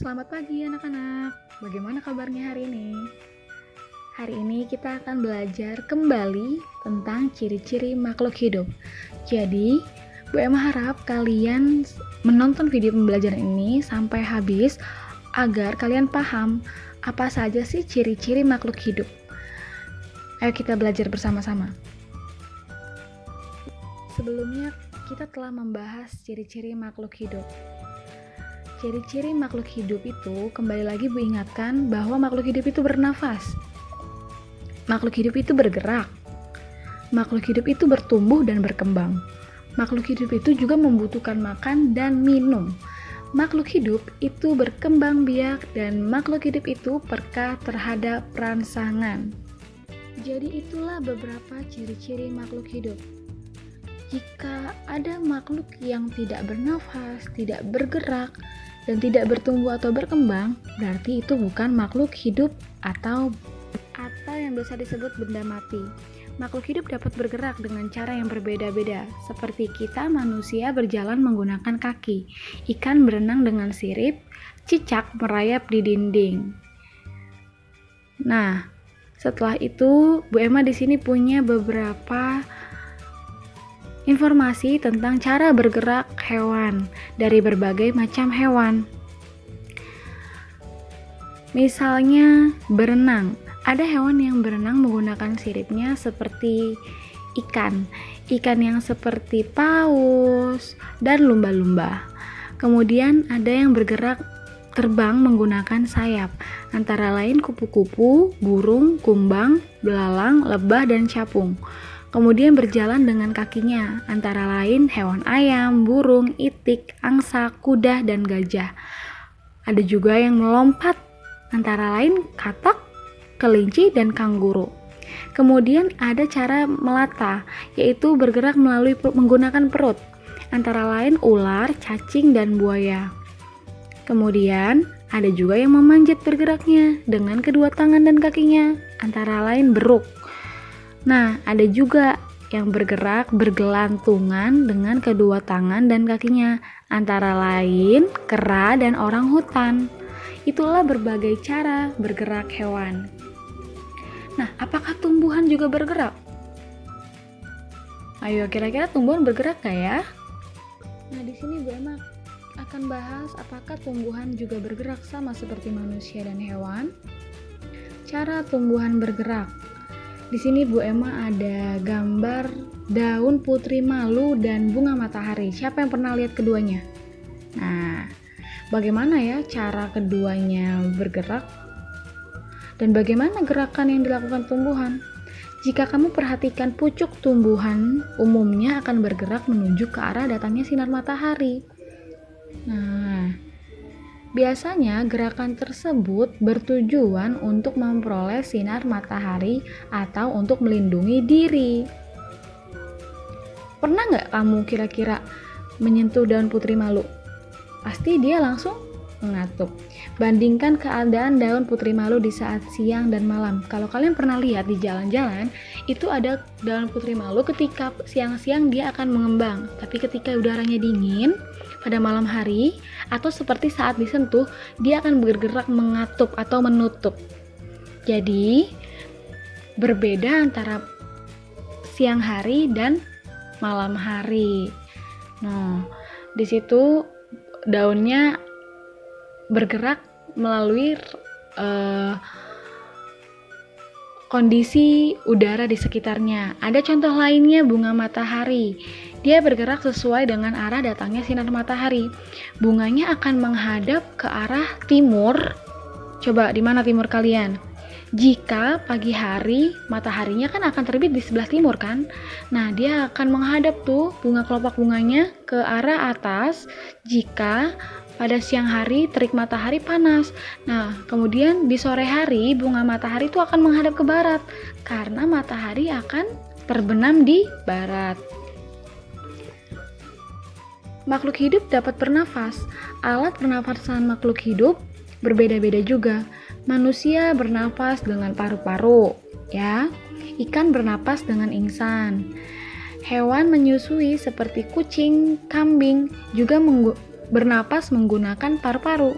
Selamat pagi anak-anak, bagaimana kabarnya hari ini? Hari ini kita akan belajar kembali tentang ciri-ciri makhluk hidup. Jadi, Bu Emma harap kalian menonton video pembelajaran ini sampai habis agar kalian paham apa saja sih ciri-ciri makhluk hidup. Ayo kita belajar bersama-sama. Sebelumnya, kita telah membahas ciri-ciri makhluk hidup. Ciri-ciri makhluk hidup itu, kembali lagi Bu ingatkan bahwa makhluk hidup itu bernafas. Makhluk hidup itu bergerak. Makhluk hidup itu bertumbuh dan berkembang. Makhluk hidup itu juga membutuhkan makan dan minum. Makhluk hidup itu berkembang biak dan makhluk hidup itu peka terhadap rangsangan. Jadi itulah beberapa ciri-ciri makhluk hidup. Jika ada makhluk yang tidak bernafas, tidak bergerak, dan tidak bertumbuh atau berkembang, berarti itu bukan makhluk hidup atau yang biasa disebut benda mati. Makhluk hidup dapat bergerak dengan cara yang berbeda-beda, seperti kita manusia berjalan menggunakan kaki, ikan berenang dengan sirip, cicak merayap di dinding. Nah, setelah itu Bu Emma di sini punya beberapa informasi tentang cara bergerak hewan dari berbagai macam hewan. Misalnya berenang. Ada hewan yang berenang menggunakan siripnya seperti ikan yang seperti paus dan lumba-lumba. Kemudian ada yang bergerak terbang menggunakan sayap, antara lain kupu-kupu, burung, kumbang, belalang, lebah, dan capung. Kemudian berjalan dengan kakinya, antara lain hewan ayam, burung, itik, angsa, kuda, dan gajah. Ada juga yang melompat, antara lain katak, kelinci, dan kanguru. Kemudian ada cara melata, yaitu bergerak melalui menggunakan perut, antara lain ular, cacing, dan buaya. Kemudian ada juga yang memanjat bergeraknya dengan kedua tangan dan kakinya, antara lain beruk. Nah, ada juga yang bergerak bergelantungan dengan kedua tangan dan kakinya, antara lain kera dan orang hutan. Itulah berbagai cara bergerak hewan. Nah, apakah tumbuhan juga bergerak? Ayo, kira-kira tumbuhan bergerak gak ya? Nah, di sini Bu Emma akan bahas apakah tumbuhan juga bergerak sama seperti manusia dan hewan. Cara tumbuhan bergerak. Di sini Bu Emma ada gambar daun putri malu dan bunga matahari. Siapa yang pernah lihat keduanya? Nah, bagaimana ya cara keduanya bergerak? Dan bagaimana gerakan yang dilakukan tumbuhan? Jika kamu perhatikan pucuk tumbuhan, umumnya akan bergerak menuju ke arah datangnya sinar matahari. Nah, biasanya gerakan tersebut bertujuan untuk memperoleh sinar matahari atau untuk melindungi diri. Pernah nggak kamu kira-kira menyentuh daun putri malu? Pasti dia langsung mengatuk. Bandingkan keadaan daun putri malu di saat siang dan malam. Kalau kalian pernah lihat di jalan-jalan, itu ada daun putri malu ketika siang-siang dia akan mengembang. Tapi ketika udaranya dingin, pada malam hari, atau seperti saat disentuh, dia akan bergerak mengatuk atau menutup. Jadi, berbeda antara siang hari dan malam hari. Nah, di situ daunnya bergerak melalui kondisi udara di sekitarnya. Ada contoh lainnya bunga matahari. Dia bergerak sesuai dengan arah datangnya sinar matahari. Bunganya akan menghadap ke arah timur. Coba di mana timur kalian? Jika pagi hari mataharinya kan akan terbit di sebelah timur kan? Nah, dia akan menghadap tuh bunga kelopak bunganya ke arah atas jika pada siang hari terik matahari panas. Nah, kemudian di sore hari bunga matahari itu akan menghadap ke barat karena matahari akan terbenam di barat. Makhluk hidup dapat bernafas. Alat pernafasan makhluk hidup berbeda-beda juga. Manusia bernafas dengan paru-paru, ya. Ikan bernapas dengan ingsan. Hewan menyusui seperti kucing, kambing juga bernapas menggunakan paru-paru.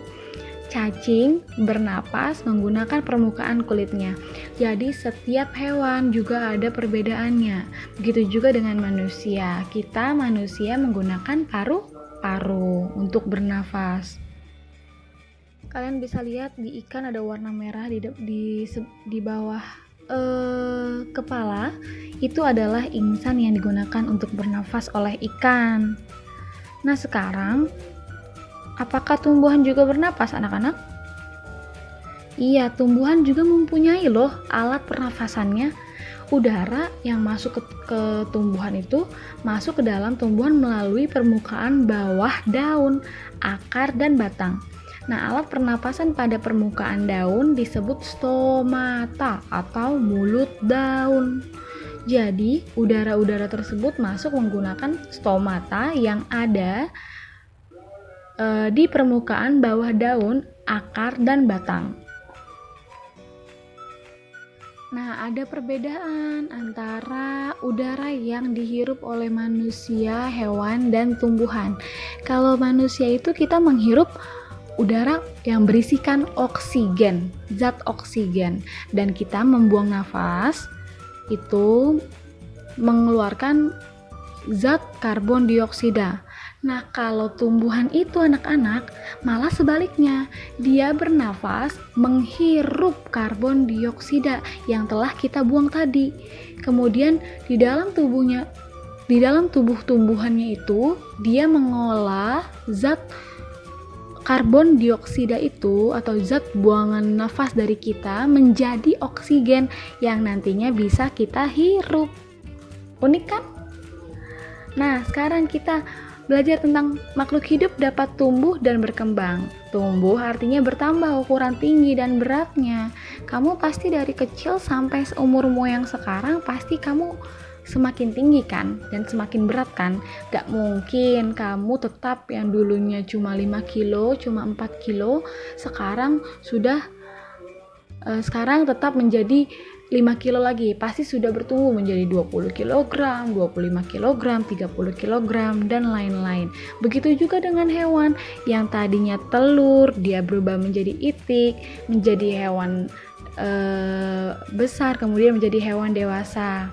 Cacing bernapas menggunakan permukaan kulitnya. Jadi setiap hewan juga ada perbedaannya. Begitu juga dengan manusia. Kita manusia menggunakan paru-paru untuk bernafas. Kalian bisa lihat di ikan ada warna merah di bawah kepala. Itu adalah ingsan yang digunakan untuk bernafas oleh ikan. Nah, sekarang apakah tumbuhan juga bernapas, anak-anak? Iya, tumbuhan juga mempunyai loh alat pernafasannya. Udara yang masuk ke tumbuhan itu masuk ke dalam tumbuhan melalui permukaan bawah daun, akar, dan batang. Nah, alat pernapasan pada permukaan daun disebut stomata atau mulut daun. Jadi, udara-udara tersebut masuk menggunakan stomata yang ada di permukaan bawah daun, akar, dan batang. Nah, ada perbedaan antara udara yang dihirup oleh manusia, hewan, dan tumbuhan. Kalau manusia itu kita menghirup udara yang berisikan oksigen, zat oksigen, dan kita membuang nafas itu mengeluarkan zat karbon dioksida. Nah, kalau tumbuhan itu anak-anak malah sebaliknya, dia bernafas menghirup karbon dioksida yang telah kita buang tadi. Kemudian di dalam tubuh tumbuhannya itu dia mengolah zat karbon dioksida itu atau zat buangan nafas dari kita menjadi oksigen yang nantinya bisa kita hirup. Unik kan? Nah, sekarang kita belajar tentang makhluk hidup dapat tumbuh dan berkembang. Tumbuh artinya bertambah ukuran tinggi dan beratnya. Kamu pasti dari kecil sampai seumurmu yang sekarang pasti kamu semakin tinggi kan dan semakin berat kan. Gak mungkin kamu tetap yang dulunya cuma 5 kilo, cuma 4 kilo, sekarang tetap menjadi 5 kilo lagi, pasti sudah bertumbuh menjadi 20 kg, 25 kg, 30 kg, dan lain-lain. Begitu juga dengan hewan yang tadinya telur, dia berubah menjadi itik, menjadi hewan besar, kemudian menjadi hewan dewasa.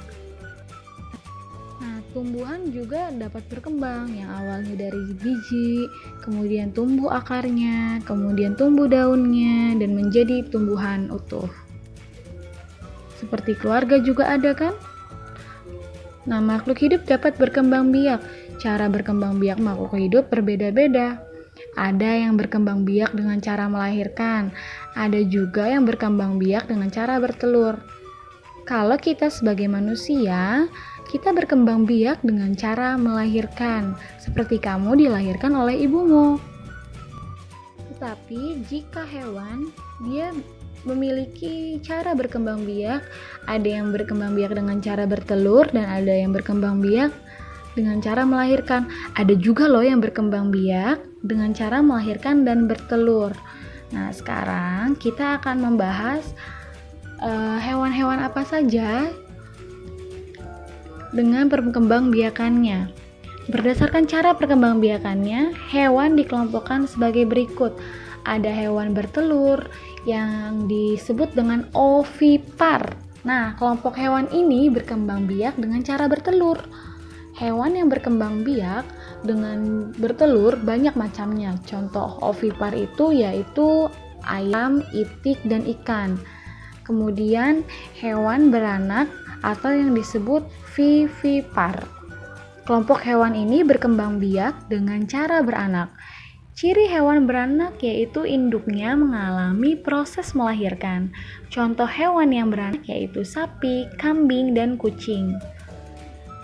Nah, tumbuhan juga dapat berkembang, yang awalnya dari biji, kemudian tumbuh akarnya, kemudian tumbuh daunnya, dan menjadi tumbuhan utuh. Seperti keluarga juga ada kan? Nah, makhluk hidup dapat berkembang biak. Cara berkembang biak makhluk hidup berbeda-beda. Ada yang berkembang biak dengan cara melahirkan. Ada juga yang berkembang biak dengan cara bertelur. Kalau kita sebagai manusia, kita berkembang biak dengan cara melahirkan. Seperti kamu dilahirkan oleh ibumu. Tetapi jika hewan, dia memiliki cara berkembang biak. Ada yang berkembang biak dengan cara bertelur dan ada yang berkembang biak dengan cara melahirkan. Ada juga loh yang berkembang biak dengan cara melahirkan dan bertelur. Nah, sekarang kita akan membahas hewan-hewan apa saja dengan perkembangbiakannya. Berdasarkan cara perkembangbiakannya, hewan dikelompokkan sebagai berikut. Ada hewan bertelur yang disebut dengan ovipar. Nah, kelompok hewan ini berkembang biak dengan cara bertelur. Hewan yang berkembang biak dengan bertelur banyak macamnya. Contoh ovipar itu yaitu ayam, itik, dan ikan. Kemudian hewan beranak atau yang disebut vivipar. Kelompok hewan ini berkembang biak dengan cara beranak. Ciri hewan beranak yaitu induknya mengalami proses melahirkan. Contoh hewan yang beranak yaitu sapi, kambing, dan kucing.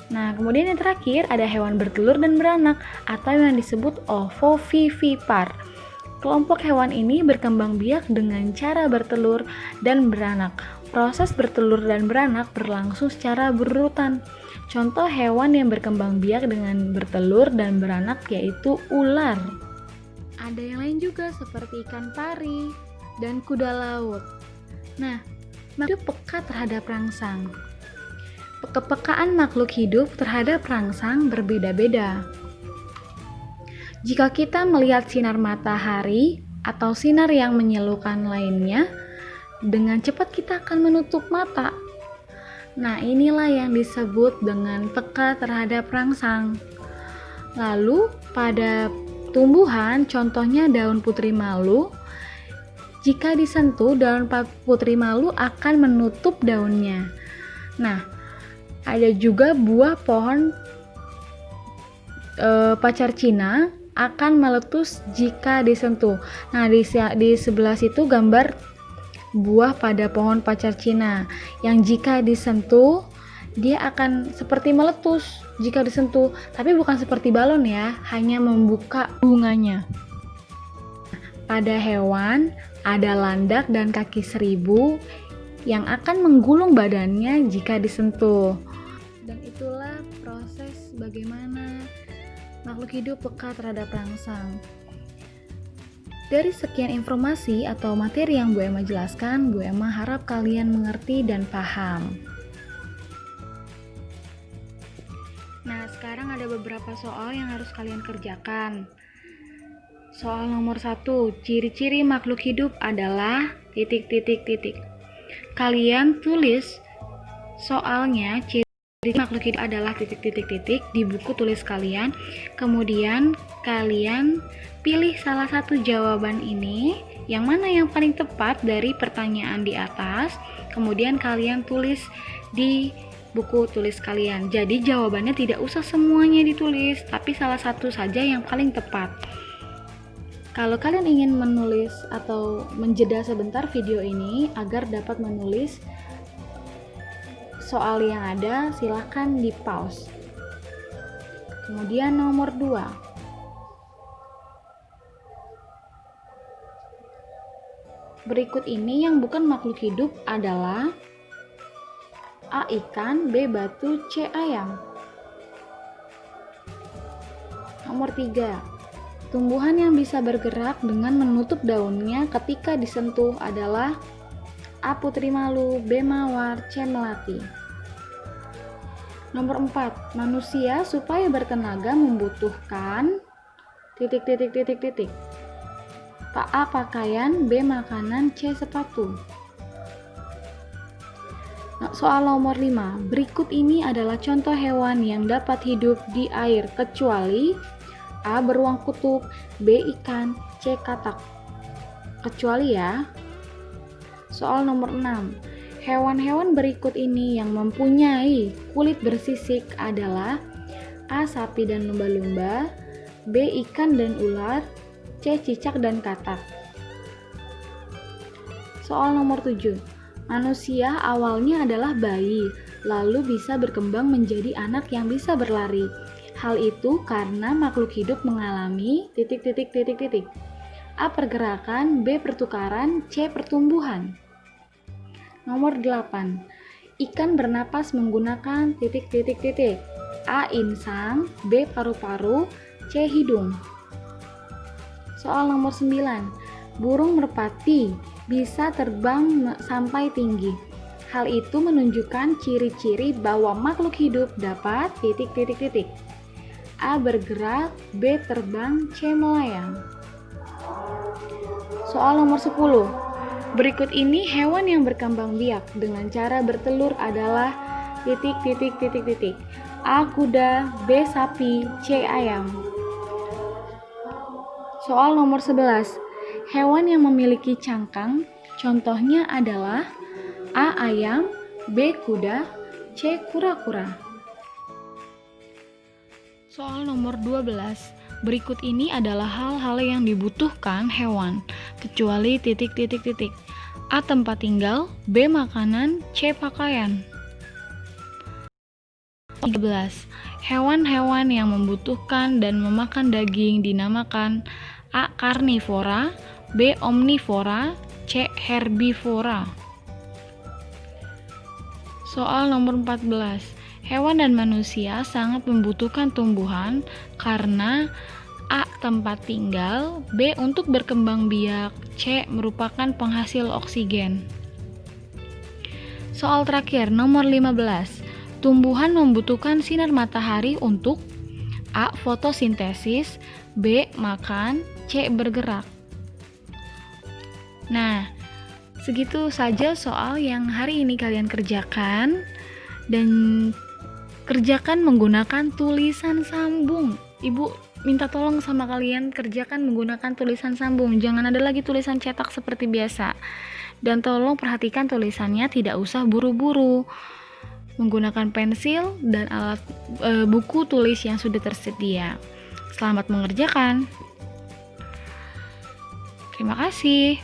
Nah, kemudian yang terakhir ada hewan bertelur dan beranak atau yang disebut ovovivipar. Kelompok hewan ini berkembang biak dengan cara bertelur dan beranak. Proses bertelur dan beranak berlangsung secara berurutan. Contoh hewan yang berkembang biak dengan bertelur dan beranak yaitu ular. Ada yang lain juga seperti ikan pari dan kuda laut. Nah, makhluk hidup peka terhadap rangsang. Kepekaan makhluk hidup terhadap rangsang berbeda-beda. Jika kita melihat sinar matahari, atau sinar yang menyelukan lainnya, dengan cepat kita akan menutup mata. Nah, inilah yang disebut dengan peka terhadap rangsang. Lalu, pada tumbuhan, contohnya daun putri malu, jika disentuh, daun putri malu akan menutup daunnya. Nah, ada juga buah pohon pacar Cina akan meletus jika disentuh. Nah, di sebelah situ gambar buah pada pohon pacar Cina yang jika disentuh dia akan seperti meletus jika disentuh, tapi bukan seperti balon ya, hanya membuka bunganya. Pada hewan ada landak dan kaki seribu yang akan menggulung badannya jika disentuh. Dan itulah proses bagaimana makhluk hidup peka terhadap rangsang. Dari sekian informasi atau materi yang Bu Emma jelaskan, Bu Emma harap kalian mengerti dan paham. Nah, sekarang ada beberapa soal yang harus kalian kerjakan. Soal nomor 1, ciri-ciri makhluk hidup adalah ... Kalian tulis soalnya ciri makhluk hidup adalah ... di buku tulis kalian. Kemudian kalian pilih salah satu jawaban ini, yang mana yang paling tepat dari pertanyaan di atas. Kemudian kalian tulis di buku tulis kalian. Jadi jawabannya tidak usah semuanya ditulis, tapi salah satu saja yang paling tepat. Kalau kalian ingin menulis atau menjeda sebentar video ini agar dapat menulis soal yang ada, silahkan di pause. Kemudian nomor 2. Berikut ini yang bukan makhluk hidup adalah A. Ikan, B. Batu, C. Ayam. Nomor 3. Tumbuhan yang bisa bergerak dengan menutup daunnya ketika disentuh adalah A. Putri malu, B. Mawar, C. Melati. Nomor 4. Manusia supaya bertenaga membutuhkan ... A. Pakaian, B. Makanan, C. Sepatu. Soal nomor 5. Berikut ini adalah contoh hewan yang dapat hidup di air kecuali A. Beruang kutub, B. Ikan, C. Katak. Kecuali ya. Soal nomor 6. Hewan-hewan berikut ini yang mempunyai kulit bersisik adalah A. Sapi dan lumba-lumba, B. Ikan dan ular, C. Cicak dan katak. Soal nomor 7. Manusia awalnya adalah bayi, lalu bisa berkembang menjadi anak yang bisa berlari. Hal itu karena makhluk hidup mengalami ... A. Pergerakan, B. Pertukaran, C. Pertumbuhan. Nomor 8. Ikan bernapas menggunakan ... A. Insang, B. Paru-paru, C. Hidung. Soal nomor 9. Burung merpati bisa terbang sampai tinggi. Hal itu menunjukkan ciri-ciri bahwa makhluk hidup dapat ... A. Bergerak, B. Terbang, C. Melayang. Soal nomor 10. Berikut ini hewan yang berkembang biak dengan cara bertelur adalah ... A. Kuda, B. Sapi, C. Ayam. Soal nomor 11. Hewan yang memiliki cangkang contohnya adalah A. Ayam, B. Kuda, C. Kura-kura. Soal nomor 12. Berikut ini adalah hal-hal yang dibutuhkan hewan kecuali ... A. Tempat tinggal, B. Makanan, C. Pakaian. 13. Hewan-hewan yang membutuhkan dan memakan daging dinamakan A. Karnivora, B. Omnivora, C. Herbivora. Soal nomor 14. Hewan dan manusia sangat membutuhkan tumbuhan karena A. Tempat tinggal, B. Untuk berkembang biak, C. Merupakan penghasil oksigen. Soal terakhir nomor 15. Tumbuhan membutuhkan sinar matahari untuk A. Fotosintesis, B. Makan, C. Bergerak. Nah, segitu saja soal yang hari ini kalian kerjakan, dan kerjakan menggunakan tulisan sambung. Ibu minta tolong sama kalian kerjakan menggunakan tulisan sambung, jangan ada lagi tulisan cetak seperti biasa. Dan tolong perhatikan tulisannya, tidak usah buru-buru. Menggunakan pensil dan alat buku tulis yang sudah tersedia. Selamat mengerjakan. Terima kasih.